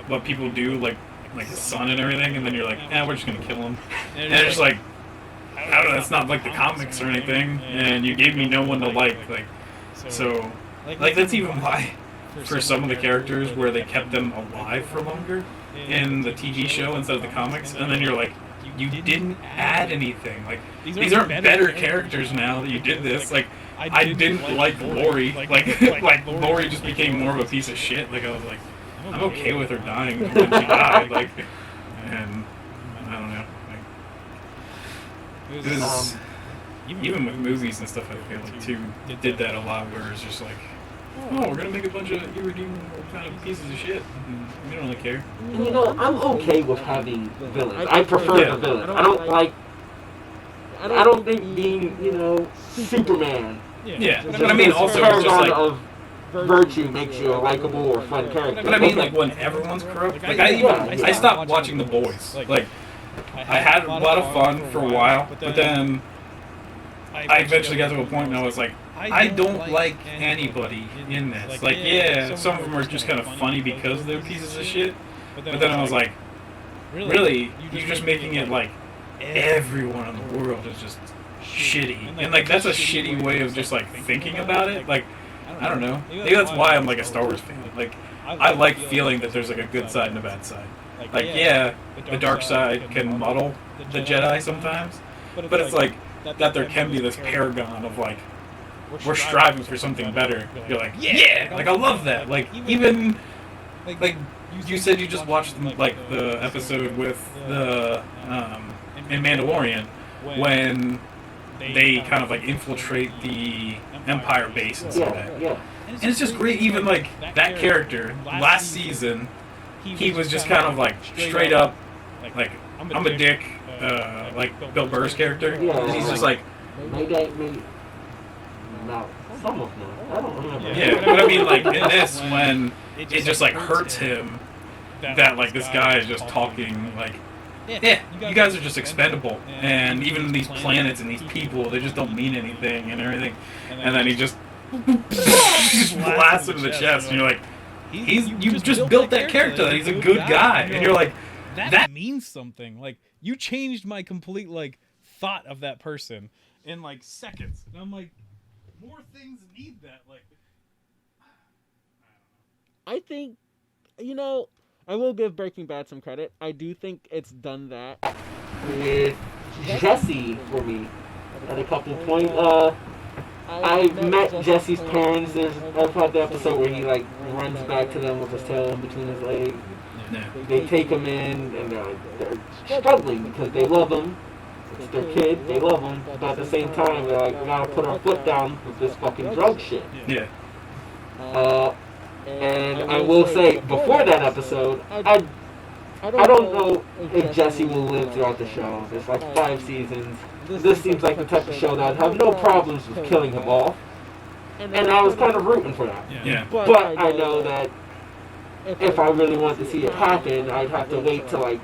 what people do, like his son and everything, and then you're like, we're just gonna kill him, and it's just like, I don't know, that's not like the comics or anything, and you gave me no one to like so like that's even why for some of the characters where they kept them alive for longer in the TV show instead of the comics, and then you're like, you didn't add anything. Like these aren't better characters now that you did this. Like I didn't like Lori. Like Lori just became more of a piece of shit. Like I was like, I'm okay with her dying when she died. Like, and I don't know. Like, it was, even with movies and stuff, I feel like too did that a lot, where it's just like, we're gonna make a bunch of irredeemable kind of pieces of shit. And we don't really care. And I'm okay with having villains. I prefer the villains. I don't think being, Superman. Yeah, but I mean, also it's just like of virtue makes you a likable or fun character. But I mean, like when everyone's corrupt. Like I stopped watching The Boys. Like I had a lot of fun for a while, but then I eventually got to a point and I was like, I don't like anybody in this. Like, yeah, some of them are just kind of funny because they're pieces of shit. But then I was like, really, you're just making it like everyone in the world is just shitty. And like that's a shitty way of just like thinking about it. Like, I don't know. Maybe that's why I'm like a Star Wars fan. Like, I like feeling that there's like a good side and a bad side. Like, yeah, the dark side can muddle the Jedi sometimes, but it's like that there can be this paragon of like, we're striving for something better. You're like, yeah, like I love that. Like even like you said you just watched like the episode with the in Mandalorian when they kind of like infiltrate the Empire base and stuff like that. And it's just great. Even like that character last season, he was just kind of like straight up like I'm a dick, like Bill Burr's character. And he's just like. No, some of them. I don't remember. Yeah, but I mean, like in this, when it just like hurts him that like this guy is just talking like, yeah, you guys are just expendable, and even these planets and these people, they just don't mean anything and everything, and then he just blasts him in the chest, and you're like, you just built that character that he's a good guy, and you're like, that means something. Like you changed my complete like thought of that person in like seconds, and I'm like. More things need that, like. I think, I will give Breaking Bad some credit. I do think it's done that with Jesse for me at a couple points. I met Jesse's parents. I've had the episode where he like runs back to them with his tail in between his legs. Yeah. They take him in, and they're struggling because they love him. It's their kid, they love him, but at the same time, they're like, we gotta put our foot down with this fucking drug shit. Yeah. And I will say, before that episode, I don't know if Jesse will live throughout the show. There's like 5 seasons. This seems like the type of show that I'd have no problems with killing him off. And I was kind of rooting for that. Yeah. But I know that if I really want to see it happen, I'd have to wait till like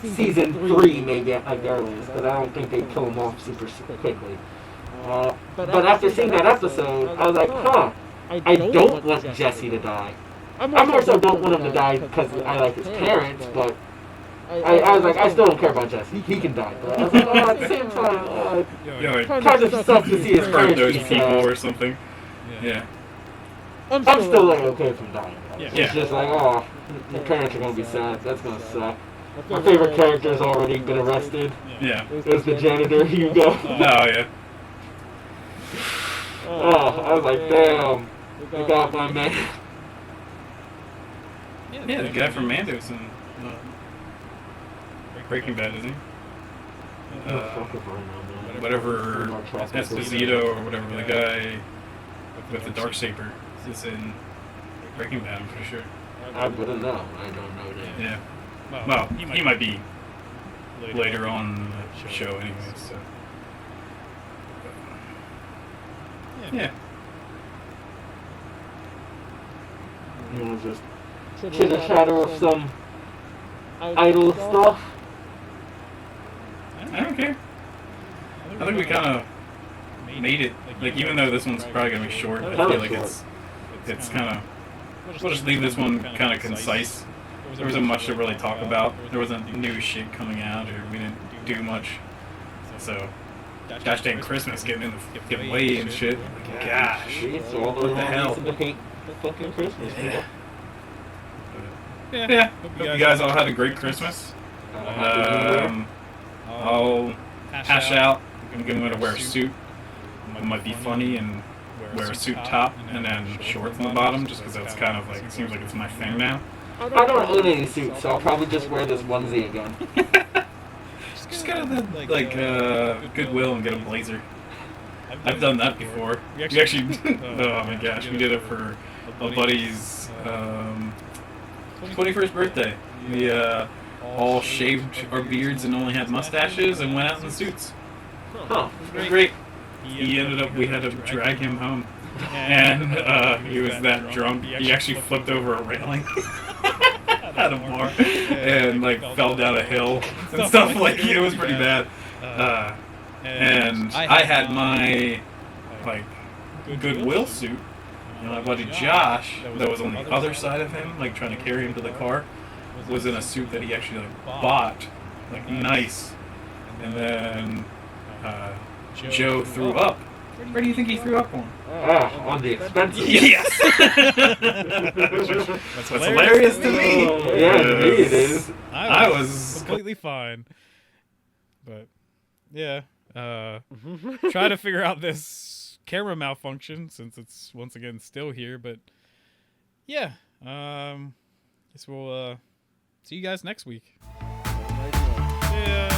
season 3 maybe at the earliest, but I don't think they kill him off super quickly. But after seeing that episode, I was like, I don't want Jesse to die. I more so don't want him to die because I like his parents, but I was like, I still don't care about Jesse. He can die. But I was like, at the same time, kind of sucks to see his parents those be people sad. or something. Yeah. I'm still like okay from dying. Yeah. It's just like, your parents are gonna be sad. That's gonna suck. My favorite character's already been arrested. Yeah. It was the janitor, Hugo. Oh, yeah. I was like, damn. They got my man. Yeah, the guy from Mandos and Breaking Bad, isn't he? Whatever Esposito or whatever, the guy with the Darksaber is in Breaking Bad, I'm pretty sure. I wouldn't know. I don't know that. Yeah. Well, he might be later on in the show anyway, so. Yeah. It was just chitter chatter of some idle stuff. I don't care. I think we kind of made it. Like, even though this one's probably gonna be short, I feel like it's kind of. We'll just leave this one kind of concise. There wasn't much to really talk about. There wasn't new shit coming out, or we didn't do much. So, gosh dang Christmas getting in the giveaway and shit. Gosh, What the hell? Fucking Christmas. Yeah. Hope you guys all had a great Christmas. I'll hash out. I'm going to wear a suit. It might be funny and wear a suit top and then shorts on the bottom, just because that's kind of like, it seems like it's my thing now. I don't own any suits, so I'll probably just wear this onesie again. Just go to the Goodwill and get a blazer. I've done that before. We actually oh my gosh, we did it for a buddy's 21st birthday. We all shaved our beards and only had mustaches and went out in suits. Huh. It was great. He ended up, we had to drag him home. And he was that drunk, he actually flipped over a railing at a bar and like fell down a hill and stuff like it was pretty bad. And I had my like Goodwill suit, and my buddy Josh, that was on the other side of him, like trying to carry him to the car, was in a suit that he actually like bought, like nice. And then Joe threw up. Where do you think he threw up on? On the expenses. Yes! That's what's hilarious to me. Yeah, to me it is. I was completely fine. But, yeah. Try to figure out this camera malfunction since it's once again still here. But, yeah. Guess we'll see you guys next week. Yeah.